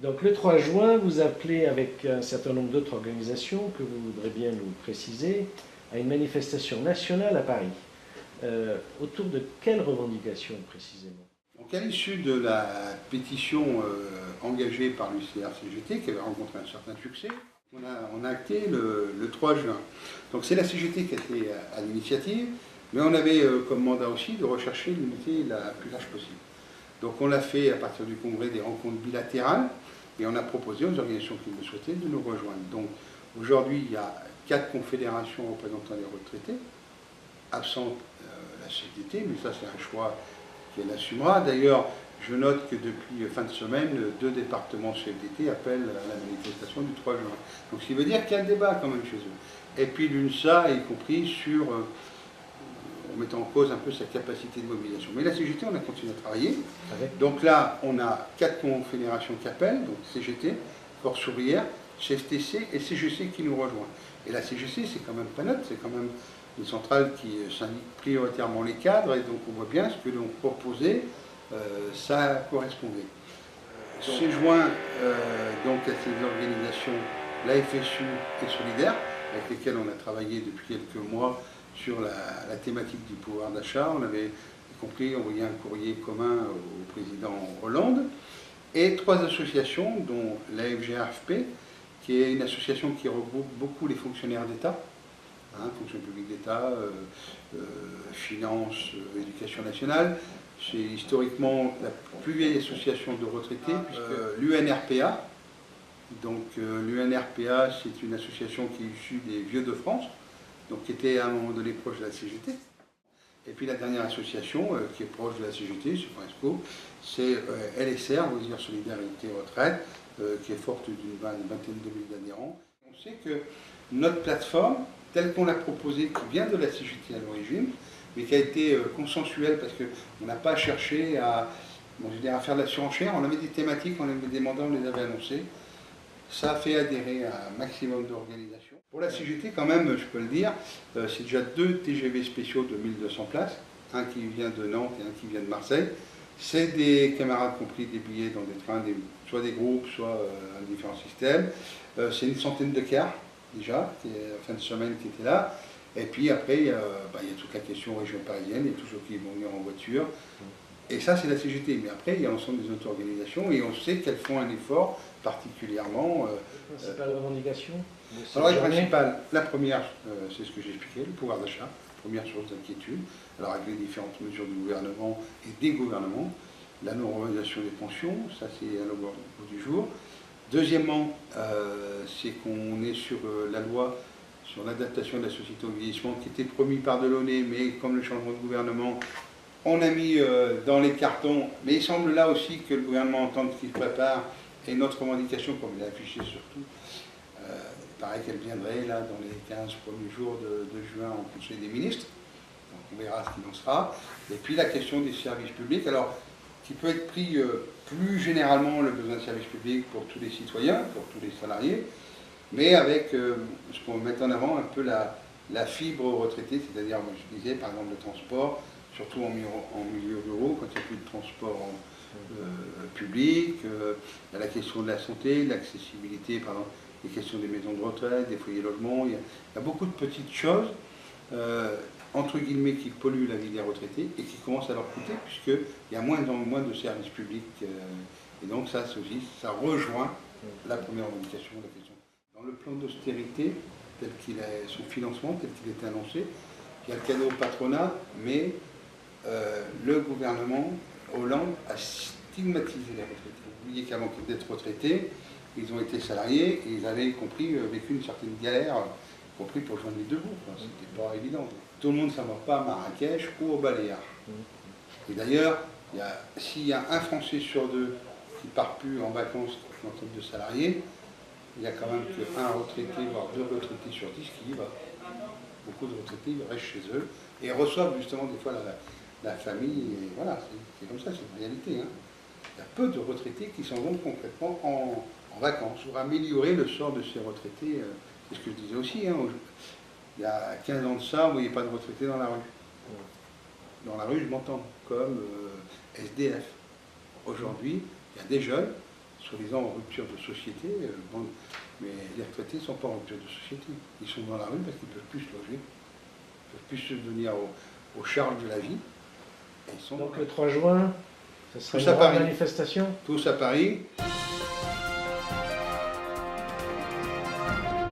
Donc le 3 juin, vous appelez avec un certain nombre d'autres organisations que vous voudrez bien nous préciser à une manifestation nationale à Paris. Autour de quelles revendications précisément? Donc à l'issue de la pétition engagée par l'UCR-CGT, qui avait rencontré un certain succès, on a acté le 3 juin. Donc c'est la CGT qui a été à l'initiative, mais on avait comme mandat aussi de rechercher l'unité la plus large possible. Donc on l'a fait à partir du congrès des rencontres bilatérales, et on a proposé aux organisations qui le souhaitaient de nous rejoindre. Donc aujourd'hui, il y a 4 confédérations représentant les retraités, absentes la CFDT, mais ça c'est un choix qu'elle assumera. D'ailleurs, je note que depuis fin de semaine, 2 départements CFDT appellent à la manifestation du 3 juin. Donc ce qui veut dire qu'il y a le débat quand même chez eux. Et puis l'UNSA, y compris sur, en mettant en cause un peu sa capacité de mobilisation. Mais la CGT, on a continué à travailler. Donc là, on a 4 confédérations qui appellent, donc CGT, Force ouvrière, CFTC et CGC qui nous rejoint. Et la CGC, c'est quand même pas neutre, c'est quand même une centrale qui syndique prioritairement les cadres, et donc on voit bien ce que l'on proposait, ça correspondait. C'est joint donc à ces organisations, la FSU et Solidaire, avec lesquelles on a travaillé depuis quelques mois sur la thématique du pouvoir d'achat. On avait, y compris, envoyé un courrier commun au président Hollande, et 3 associations, dont la FGRFP, qui est une association qui regroupe beaucoup les fonctionnaires d'État, fonction publique d'État, finances, éducation nationale. C'est historiquement la plus vieille association de retraités, puisque l'UNRPA, donc l'UNRPA, c'est une association qui est issue des Vieux de France, donc qui était à un moment donné proche de la CGT. Et puis la dernière association qui est proche de la CGT, c'est Fresco, c'est LSR, Loisirs Solidarité Retraite, qui est forte d'une vingtaine de mille d'adhérents. On sait que notre plateforme, telle qu'on l'a proposée, qui vient de la CGT à l'origine, mais qui a été consensuelle parce qu'on n'a pas cherché à faire de la surenchère, on avait des thématiques, on avait des mandats, on les avait annoncés. Ça a fait adhérer à un maximum d'organisations. Pour la CGT, quand même, je peux le dire, c'est déjà 2 TGV spéciaux de 1200 places, un qui vient de Nantes et un qui vient de Marseille. C'est des camarades qui ont pris des billets dans des trains, soit des groupes, soit différents systèmes. C'est une centaine de cars, déjà, qui est, fin de semaine, qui étaient là. Et puis après, il y a toute la question région parisienne, et tous ceux qui vont venir en voiture. Et ça, c'est la CGT. Mais après, il y a l'ensemble des autres organisations, et on sait qu'elles font un effort particulièrement. Les principales revendications? Alors, les principales, la première, c'est ce que j'ai expliqué, le pouvoir d'achat, première source d'inquiétude. Alors, avec les différentes mesures du gouvernement et des gouvernements, la non-revalorisation des pensions, ça c'est à l'ordre du jour. Deuxièmement, c'est qu'on est sur la loi sur l'adaptation de la société au vieillissement qui était promis par Delaunay, mais comme le changement de gouvernement, on a mis dans les cartons, mais il semble là aussi que le gouvernement entende qu'il prépare, et notre revendication, comme il a affiché surtout, il paraît qu'elle viendrait là dans les 15 premiers jours de juin en Conseil des ministres, donc on verra ce qu'il en sera. Et puis la question des services publics, alors qui peut être pris plus généralement le besoin de services publics pour tous les citoyens, pour tous les salariés, mais avec ce qu'on met en avant un peu la fibre retraitée, c'est-à-dire, moi je disais par exemple le transport, surtout en milieu rural, quand il n'y a plus de transport public, la question de la santé, l'accessibilité, par exemple, les questions des maisons de retraite, des foyers logements, il y a beaucoup de petites choses, entre guillemets, qui polluent la vie des retraités et qui commencent à leur coûter, puisqu'il y a moins en moins de services publics. Et donc ça aussi, ça rejoint la première revendication de la question. Dans le plan d'austérité, tel qu'il est, son financement, tel qu'il est annoncé, il y a le cadeau au patronat, mais le gouvernement Hollande a stigmatisé les retraités. Vous voyez qu'avant d'être retraités, ils ont été salariés et ils avaient compris, vécu une certaine galère, y compris pour joindre les 2 bouts. C'était pas évident. Tout le monde ne s'en va pas à Marrakech ou au Baléares. Et d'ailleurs, s'il y a un Français sur 2 qui ne part plus en vacances en tant que salarié, il n'y a quand même qu'un retraité, voire 2 retraités sur 10 qui y va. Beaucoup de retraités restent chez eux et reçoivent justement des fois la famille. Et voilà, c'est comme ça, c'est une réalité. Hein. Il y a peu de retraités qui s'en vont concrètement en vacances. Pour améliorer le sort de ces retraités, c'est ce que je disais aussi, hein, il y a 15 ans de ça, vous ne voyez pas de retraités dans la rue. Dans la rue, je m'entends, comme SDF. Aujourd'hui, il y a des jeunes, soi-disant en rupture de société, bon, mais les retraités ne sont pas en rupture de société. Ils sont dans la rue parce qu'ils ne peuvent plus se loger, ils ne peuvent plus subvenir aux charges de la vie. Et ils sont Donc le 3 juin, ce sera Tous une à grande Paris. manifestation? Tous à Paris.